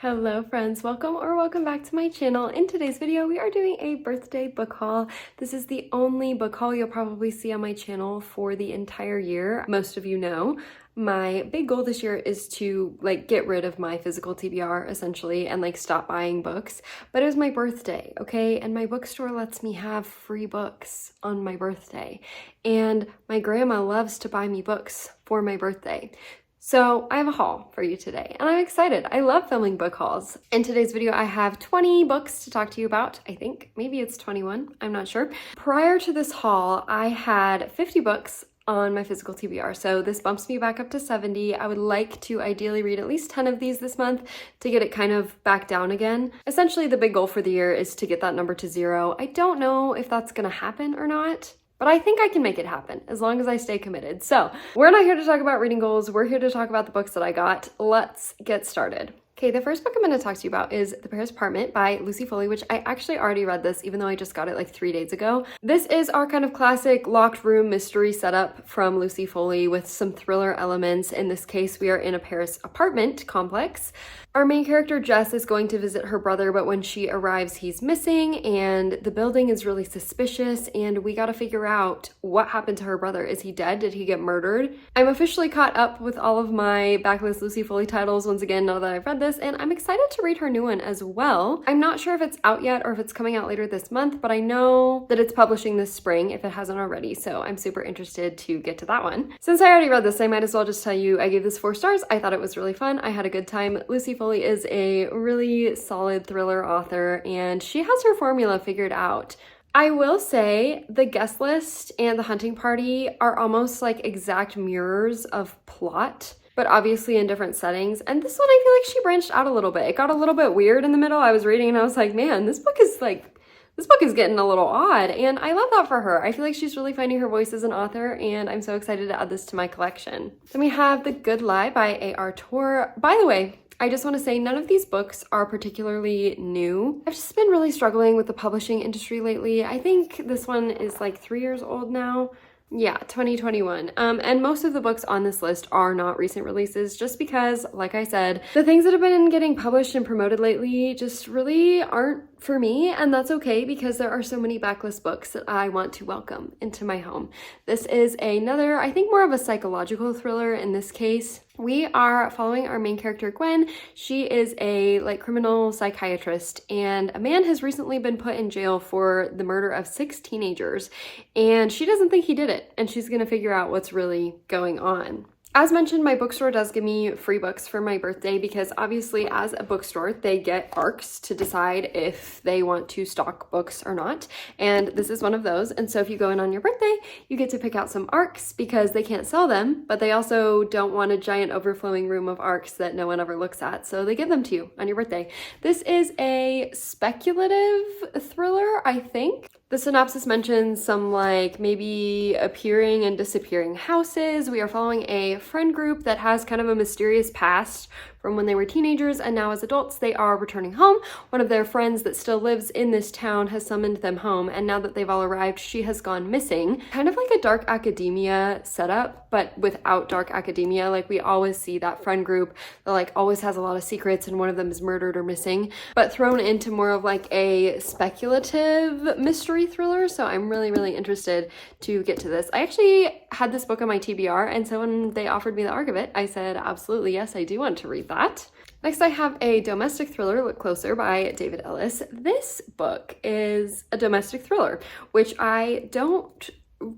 Hello friends, welcome back to my channel. In today's video, we are doing a birthday book haul. This is the only book haul you'll probably see on my channel for the entire year. Most of you know, my big goal this year is to get rid of my physical TBR essentially and stop buying books. But it was my birthday, okay? And my bookstore lets me have free books on my birthday. And my grandma loves to buy me books for my birthday. So I have a haul for you today and I'm excited. I love filming book hauls. In today's video, I have 20 books to talk to you about. I think maybe it's 21, I'm not sure. Prior to this haul, I had 50 books on my physical TBR. So this bumps me back up to 70. I would like to ideally read at least 10 of these this month to get it kind of back down again. Essentially, the big goal for the year is to get that number to 0. I don't know if that's gonna happen or not, but I think I can make it happen as long as I stay committed. So we're not here to talk about reading goals. We're here to talk about the books that I got. Let's get started. Okay, the first book I'm going to talk to you about is The Paris Apartment by Lucy Foley, which I actually already read this, even though I just got it 3 days ago. This is our kind of classic locked room mystery setup from Lucy Foley with some thriller elements. In this case, we are in a Paris apartment complex. Our main character, Jess, is going to visit her brother, but when she arrives, he's missing, and the building is really suspicious, and we gotta figure out what happened to her brother. Is he dead? Did he get murdered? I'm officially caught up with all of my backlist Lucy Foley titles once again now that I've read this, and I'm excited to read her new one as well. I'm not sure if it's out yet or if it's coming out later this month, but I know that it's publishing this spring if it hasn't already, so I'm super interested to get to that one. Since I already read this, I might as well just tell you I gave this 4 stars. I thought it was really fun. I had a good time. Lucy Foley is a really solid thriller author, and she has her formula figured out. I will say the guest list and the hunting party are almost exact mirrors of plot, but obviously in different settings. And this one, I feel like she branched out a little bit. It got a little bit weird in the middle. I was reading and I was like, man, this book is getting a little odd, and I love that for her. I feel like she's really finding her voice as an author, and I'm so excited to add this to my collection. Then we have The Good Lie by A.R. Torr. By the way, I just want to say none of these books are particularly new. I've just been really struggling with the publishing industry lately. I think this one is 3 years old now. Yeah, 2021. And most of the books on this list are not recent releases just because, like I said, the things that have been getting published and promoted lately just really aren't for me, and that's okay because there are so many backlist books that I want to welcome into my home. This is another, I think more of a psychological thriller in this case. We are following our main character, Gwen. She is a criminal psychiatrist, and a man has recently been put in jail for the murder of 6 teenagers, and she doesn't think he did it, and she's gonna figure out what's really going on. As mentioned, my bookstore does give me free books for my birthday because obviously as a bookstore, they get ARCs to decide if they want to stock books or not. And this is one of those. And so if you go in on your birthday, you get to pick out some ARCs because they can't sell them, but they also don't want a giant overflowing room of ARCs that no one ever looks at. So they give them to you on your birthday. This is a speculative thriller, I think. The synopsis mentions some maybe appearing and disappearing houses. We are following a friend group that has kind of a mysterious past from when they were teenagers, and now as adults they are returning home. One of their friends that still lives in this town has summoned them home, and now that they've all arrived, she has gone missing. Kind of like a dark academia setup, but without dark academia. We always see that friend group that always has a lot of secrets and one of them is murdered or missing, but thrown into more of a speculative mystery thriller. So I'm really interested to get to this. I actually had this book on my TBR, and so when they offered me the ARC of it, I said absolutely yes, I do want to read that. Next, I have a domestic thriller, Look Closer, by David Ellis. This book is a domestic thriller, which I don't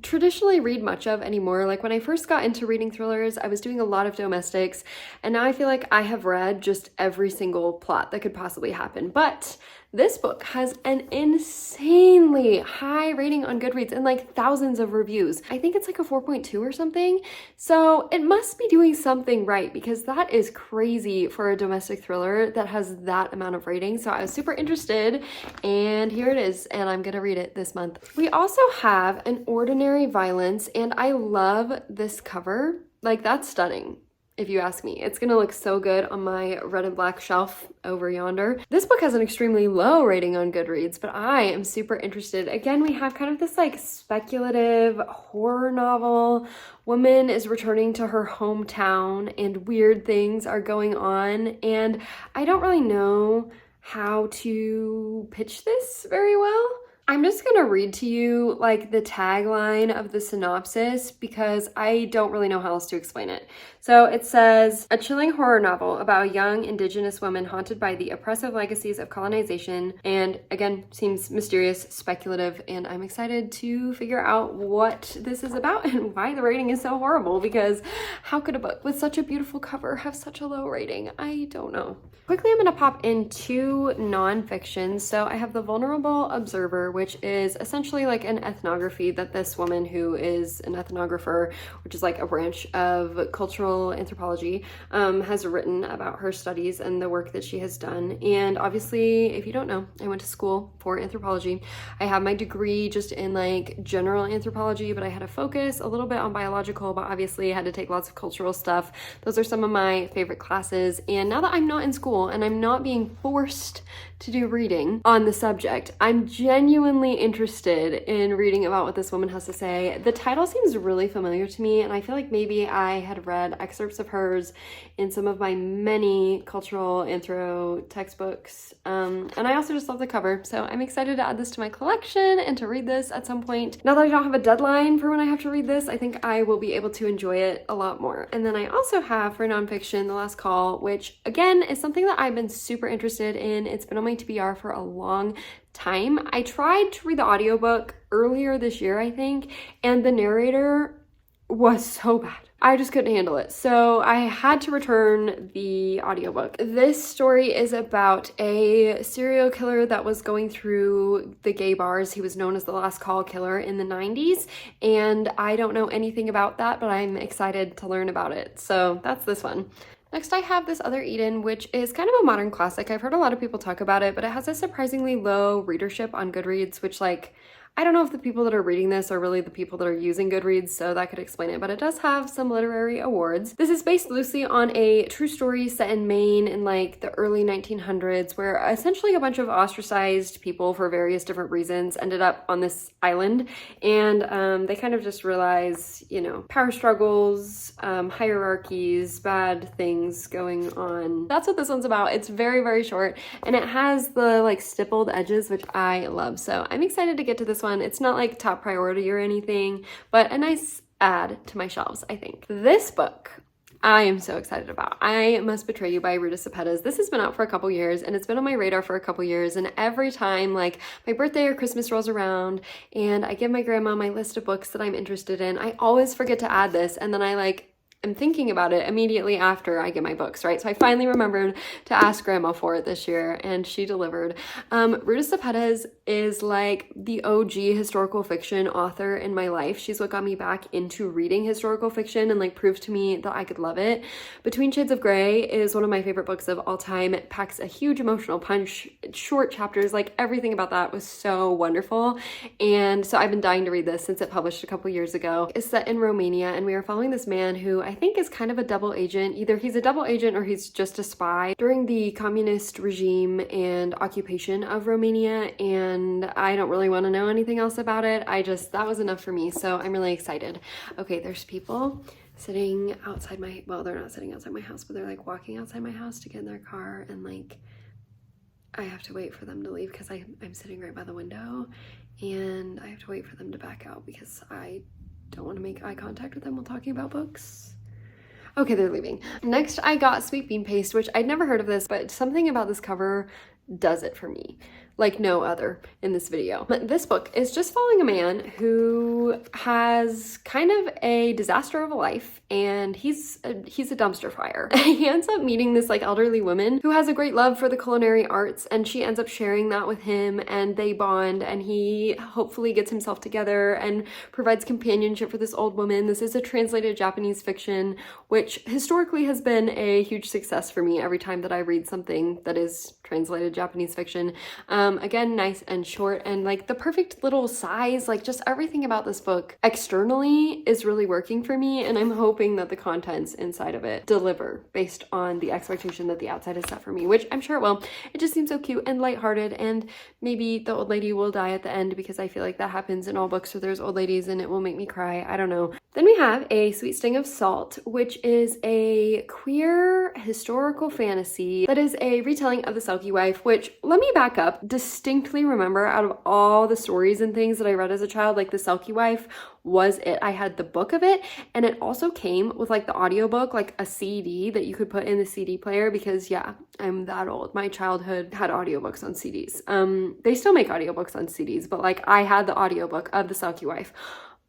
traditionally read much of anymore. When I first got into reading thrillers, I was doing a lot of domestics, and now I feel like I have read just every single plot that could possibly happen. But this book has an insanely high rating on Goodreads and thousands of reviews. I think it's a 4.2 or something. So it must be doing something right because that is crazy for a domestic thriller that has that amount of rating. So I was super interested, and here it is, and I'm gonna read it this month. We also have An Ordinary Violence, and I love this cover. That's stunning. if you ask me. It's gonna look so good on my red and black shelf over yonder. This book has an extremely low rating on Goodreads, but I am super interested. Again, we have kind of this like speculative horror novel. Woman is returning to her hometown and weird things are going on, and I don't really know how to pitch this very well. I'm just gonna read to you like the tagline of the synopsis because I don't really know how else to explain it. So it says, a chilling horror novel about a young indigenous woman haunted by the oppressive legacies of colonization, and again, seems mysterious, speculative, and I'm excited to figure out what this is about and why the rating is so horrible, because how could a book with such a beautiful cover have such a low rating? I don't know. Quickly, I'm gonna pop in two nonfiction. So I have The Vulnerable Observer, which is essentially like an ethnography that this woman who is an ethnographer, which is like a branch of cultural anthropology, has written about her studies and the work that she has done. And obviously, if you don't know, I went to school for anthropology. I have my degree just in like general anthropology, but I had a focus a little bit on biological, but obviously I had to take lots of cultural stuff. Those are some of my favorite classes. And now that I'm not in school and I'm not being forced to do reading on the subject, I'm genuinely interested in reading about what this woman has to say. The title seems really familiar to me, and I feel like maybe I had read excerpts of hers in some of my many cultural anthro textbooks. And I also just love the cover, so I'm excited to add this to my collection and to read this at some point. Now that I don't have a deadline for when I have to read this, I think I will be able to enjoy it a lot more. And then I also have for nonfiction The Last Call, which again is something that I've been super interested in. It's been on my TBR for a long time. I tried to read the audiobook earlier this year, I think, and the narrator was so bad. I just couldn't handle it. So I had to return the audiobook. This story is about a serial killer that was going through the gay bars. He was known as the Last Call Killer in the 90s. And I don't know anything about that, but I'm excited to learn about it. So that's this one. Next, I have This Other Eden, which is kind of a modern classic. I've heard a lot of people talk about it, but it has a surprisingly low readership on Goodreads, which like, I don't know if the people that are reading this are really the people that are using Goodreads, so that could explain it, but it does have some literary awards. This is based loosely on a true story set in Maine in like the early 1900s, where essentially a bunch of ostracized people for various different reasons ended up on this island, and they kind of just realize, you know, power struggles, hierarchies, bad things going on. That's what this one's about. It's very, very short, and it has the like stippled edges, which I love, so I'm excited to get to this one. It's not like top priority or anything, but a nice add to my shelves, I think. This book I am so excited about. I Must Betray You by Ruta Sepetys. This has been out for a couple years and it's been on my radar for a couple years, and every time like my birthday or Christmas rolls around and I give my grandma my list of books that I'm interested in, I always forget to add this, and then I'm thinking about it immediately after I get my books, right? So I finally remembered to ask grandma for it this year and she delivered. Ruta Sepetys is like the OG historical fiction author in my life. She's what got me back into reading historical fiction and like proved to me that I could love it. Between Shades of Grey is one of my favorite books of all time. It packs a huge emotional punch, short chapters, like everything about that was so wonderful. And so I've been dying to read this since it published a couple years ago. It's set in Romania and we are following this man who I think is kind of a double agent. Either he's a double agent or he's just a spy during the communist regime and occupation of Romania, and I don't really want to know anything else about it. That was enough for me, so I'm really excited. Okay, there's people sitting outside my, well, they're not sitting outside my house, but they're like walking outside my house to get in their car, and like I have to wait for them to leave because I'm sitting right by the window and I have to wait for them to back out because I don't want to make eye contact with them while talking about books. Okay, they're leaving. Next, I got Sweet Bean Paste, which I'd never heard of this, but something about this cover does it for me like no other in this video. But this book is just following a man who has kind of a disaster of a life, and he's a dumpster fire. He ends up meeting this like elderly woman who has a great love for the culinary arts, and she ends up sharing that with him, and they bond, and he hopefully gets himself together and provides companionship for this old woman. This is a translated Japanese fiction, which historically has been a huge success for me every time that I read something that is translated Japanese fiction. Again, nice and short and like the perfect little size, like just everything about this book externally is really working for me, and I'm hoping that the contents inside of it deliver based on the expectation that the outside is set for me, which I'm sure it will. It just seems so cute and lighthearted, and maybe the old lady will die at the end because I feel like that happens in all books where there's old ladies and it will make me cry. I don't know. Then we have A Sweet Sting of Salt, which is a queer historical fantasy that is a retelling of The Selkie Wife, which, let me back up, distinctly remember out of all the stories and things that I read as a child, like The Selkie Wife was it. I had the book of it, and it also came with like the audiobook, like a CD that you could put in the CD player, because yeah, I'm that old. My childhood had audiobooks on CDs. They still make audiobooks on CDs, but like I had the audiobook of The Selkie Wife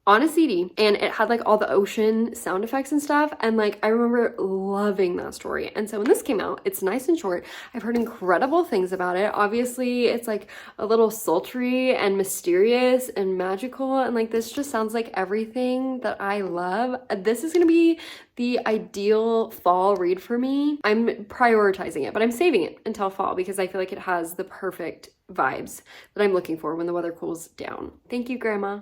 on a CD, and it had like all the ocean sound effects and stuff, and like I remember loving that story. And so when this came out, it's nice and short. I've heard incredible things about it. Obviously it's like a little sultry and mysterious and magical, and like this just sounds like everything that I love. This is gonna be the ideal fall read for me. I'm prioritizing it, but I'm saving it until fall because I feel like it has the perfect vibes that I'm looking for when the weather cools down. Thank you, Grandma.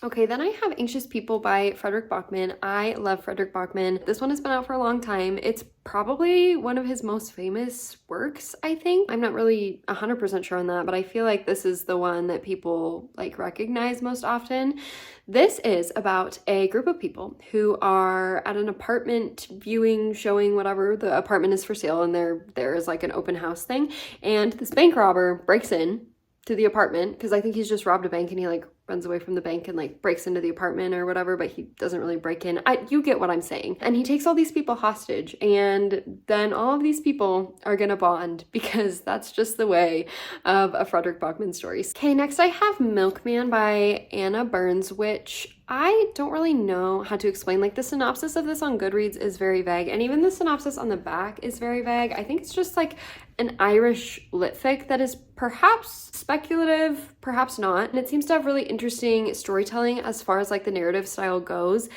Okay, then I have Anxious People by Frederick Bachman. I love Frederick Bachman. This one has been out for a long time. It's probably one of his most famous works, I think. I'm not really 100% sure on that, but I feel like this is the one that people like recognize most often. This is about a group of people who are at an apartment viewing, showing, whatever. The apartment is for sale, and there is like an open house thing, and this bank robber breaks in to the apartment because I think he's just robbed a bank, and he like runs away from the bank and like breaks into the apartment or whatever, but he doesn't really break in. You get what I'm saying. And he takes all these people hostage, and then all of these people are gonna bond because that's just the way of a Frederick Bachman story. Okay, next I have Milkman by Anna Burns, which I don't really know how to explain. Like the synopsis of this on Goodreads is very vague, and even the synopsis on the back is very vague. I think it's just like an Irish lit fic that is perhaps speculative, perhaps not. And it seems to have really interesting storytelling as far as like the narrative style goes.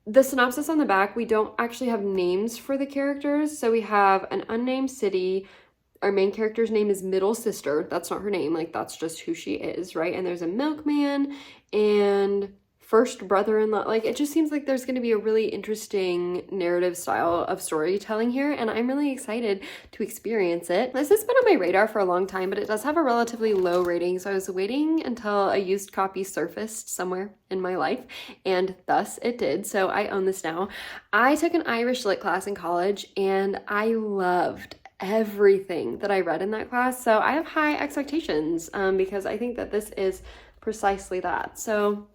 The synopsis on the back, we don't actually have names for the characters. So we have an unnamed city. Our main character's name is Middle Sister. That's not her name. Like that's just who she is, right? And there's a milkman and first brother-in-law. Like it just seems like there's going to be a really interesting narrative style of storytelling here, and I'm really excited to experience it. This has been on my radar for a long time, but it does have a relatively low rating, so I was waiting until a used copy surfaced somewhere in my life, and thus it did. So I own this now. I took an Irish lit class in college, and I loved everything that I read in that class, so I have high expectations because I think that this is precisely that. So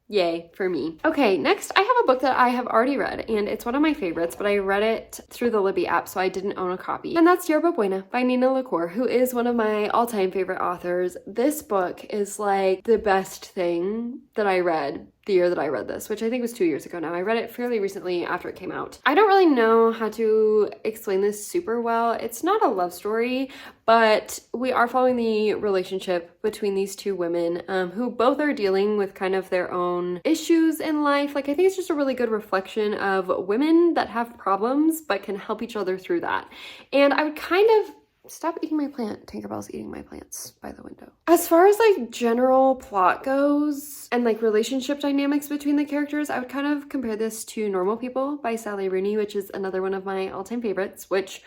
yay for me. Okay, next I have a book that I have already read, and it's one of my favorites, but I read it through the Libby app, so I didn't own a copy. And that's Yerba Buena by Nina LaCour, who is one of my all-time favorite authors. This book is like the best thing that I read the year that I read this, which I think was 2 years ago now. I read it fairly recently after it came out. I don't really know how to explain this super well. It's not a love story, but we are following the relationship between these two women who both are dealing with kind of their own issues in life. Like I think it's just a really good reflection of women that have problems but can help each other through that. And I would kind of stop eating my plant. Tinkerbell's eating my plants by the window. As far as like general plot goes and like relationship dynamics between the characters, I would kind of compare this to Normal People by Sally Rooney, which is another one of my all-time favorites, which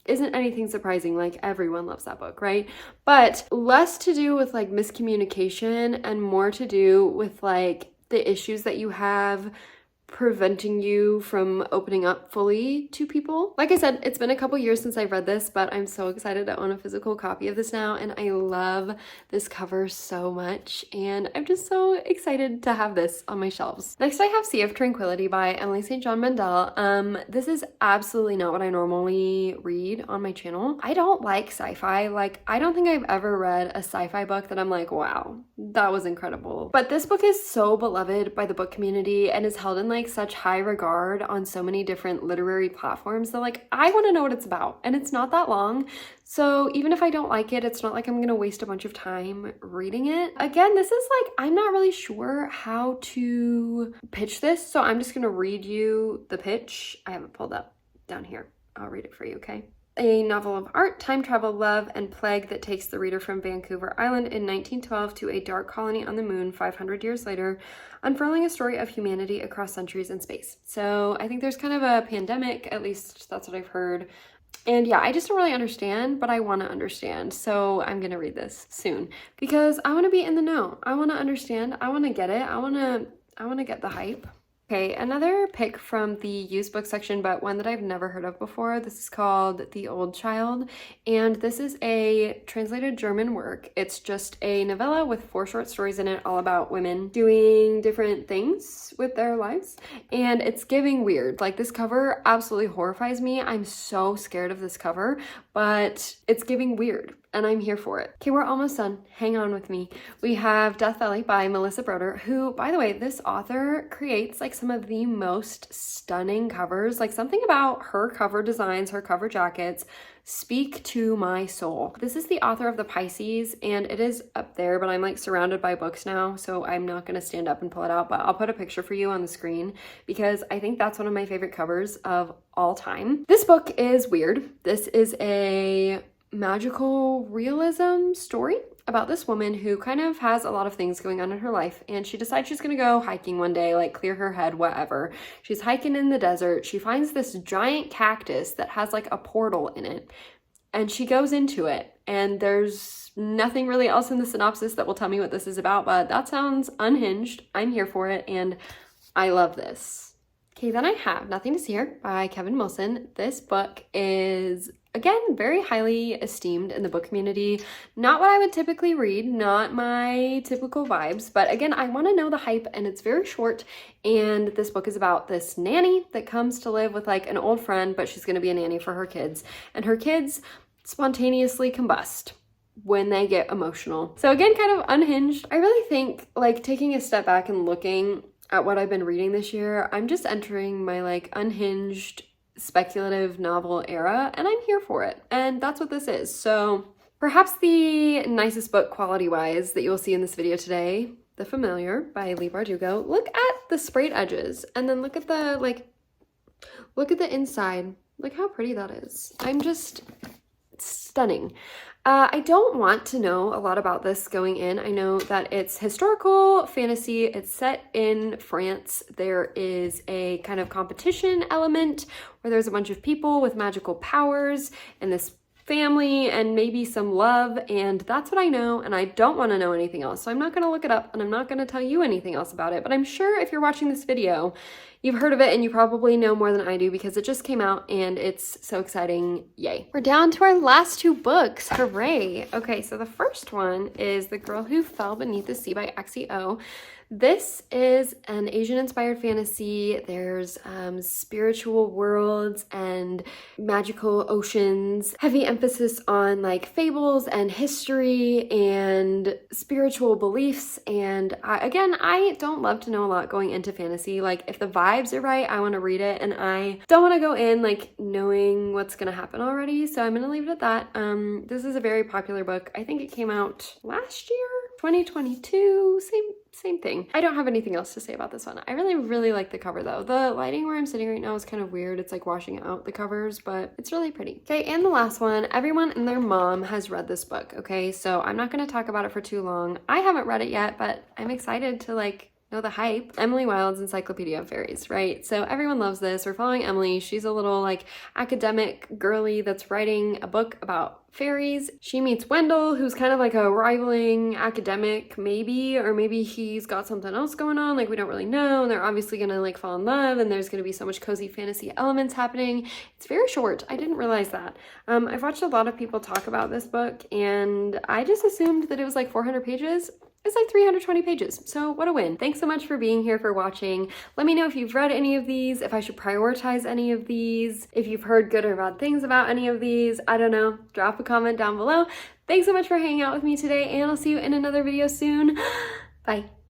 isn't anything surprising. Like everyone loves that book, right? But less to do with like miscommunication and more to do with like the issues that you have preventing you from opening up fully to people. Like I said, it's been a couple years since I've read this, but I'm so excited to own a physical copy of this now, and I love this cover so much, and I'm just so excited to have this on my shelves. Next I have Sea of Tranquility by Emily St. John Mandel. This is absolutely not what I normally read on my channel. I don't like sci-fi. Like I don't think I've ever read a sci-fi book that I'm like, wow, that was incredible. But this book is so beloved by the book community and is held in like such high regard on so many different literary platforms that like I want to know what it's about, and it's not that long, so even if I don't like it, it's not like I'm gonna waste a bunch of time reading it. Again, this is like, I'm not really sure how to pitch this, so I'm just gonna read you the pitch. I have it pulled up down here. I'll read it for you, okay? a novel of art, time travel, love, and plague that takes the reader from Vancouver Island in 1912 to a dark colony on the moon 500 years later, unfurling a story of humanity across centuries and space. So I think there's kind of a pandemic, at least that's what I've heard. And yeah, I just don't really understand, but I want to understand. So I'm going to read this soon because I want to be in the know. I want to understand. I want to get it. I want to get the hype. Okay, another pick from the used book section, but one that I've never heard of before. This is called The Old Child, and this is a translated German work. It's just a novella with 4 short stories in it, all about women doing different things with their lives, and it's giving weird. Like, this cover absolutely horrifies me. I'm so scared of this cover, but it's giving weird, and I'm here for it. Okay, we're almost done. Hang on with me. We have Death Valley by Melissa Broder, who, by the way, this author creates like some of the most stunning covers. Like, something about her cover designs, her cover jackets speak to my soul. This is the author of The Pisces, and it is up there, but I'm like surrounded by books now, so I'm not gonna stand up and pull it out, but I'll put a picture for you on the screen because I think that's one of my favorite covers of all time. This book is weird. This is a magical realism story about this woman who kind of has a lot of things going on in her life, and she decides she's gonna go hiking one day, like clear her head, whatever. She's hiking in the desert. She finds this giant cactus that has like a portal in it, and she goes into it, and there's nothing really else in the synopsis that will tell me what this is about, but that sounds unhinged. I'm here for it, and I love this. Okay, then I have Nothing to See Here by Kevin Wilson. This book is, again, very highly esteemed in the book community. Not what I would typically read, not my typical vibes, but again, I want to know the hype, and it's very short, and this book is about this nanny that comes to live with like an old friend, but she's going to be a nanny for her kids, and her kids spontaneously combust when they get emotional. So again, kind of unhinged. I really think, like, taking a step back and looking at what I've been reading this year, I'm just entering my like unhinged speculative novel era, and I'm here for it, and that's what this is. So perhaps the nicest book quality wise that you will see in this video today, The Familiar by Leigh Bardugo. Look at the sprayed edges, and then look at the inside. Look how pretty that is. I'm just stunning. I don't want to know a lot about this going in. I know that it's historical fantasy. It's set in France. There is a kind of competition element where there's a bunch of people with magical powers and this family and maybe some love, and that's what I know, and I don't want to know anything else. So I'm not going to look it up, and I'm not going to tell you anything else about it, but I'm sure if you're watching this video, you've heard of it, and you probably know more than I do because it just came out, and it's so exciting. Yay. We're down to our last 2 books. Hooray. Okay, so the first one is The Girl Who Fell Beneath the Sea by X.E.O. This is an Asian-inspired fantasy. There's spiritual worlds and magical oceans, heavy emphasis on like fables and history and spiritual beliefs. And I don't love to know a lot going into fantasy. Like, if the vibes are right, I want to read it, and I don't want to go in like knowing what's going to happen already. So I'm going to leave it at that. This is a very popular book. I think it came out last year, 2022, same thing. I don't have anything else to say about this one. I really like the cover though. The lighting where I'm sitting right now is kind of weird. It's like washing out the covers, but it's really pretty. Okay, and the last one, everyone and their mom has read this book, okay? So I'm not gonna talk about it for too long. I haven't read it yet, but I'm excited to like know the hype. Emily Wilde's Encyclopedia of Fairies, right? So everyone loves this. We're following Emily. She's a little like academic girly that's writing a book about fairies. She meets Wendell, who's kind of like a rivaling academic, maybe, or maybe he's got something else going on, like we don't really know, and they're obviously gonna like fall in love, and there's gonna be so much cozy fantasy elements happening. It's very short. I didn't realize that. I've watched a lot of people talk about this book, and I just assumed that it was like 400 pages. It's like 320 pages, so what a win. Thanks so much for being here, for watching. Let me know if you've read any of these, if I should prioritize any of these, if you've heard good or bad things about any of these. I don't know. Drop a comment down below. Thanks so much for hanging out with me today, and I'll see you in another video soon. Bye.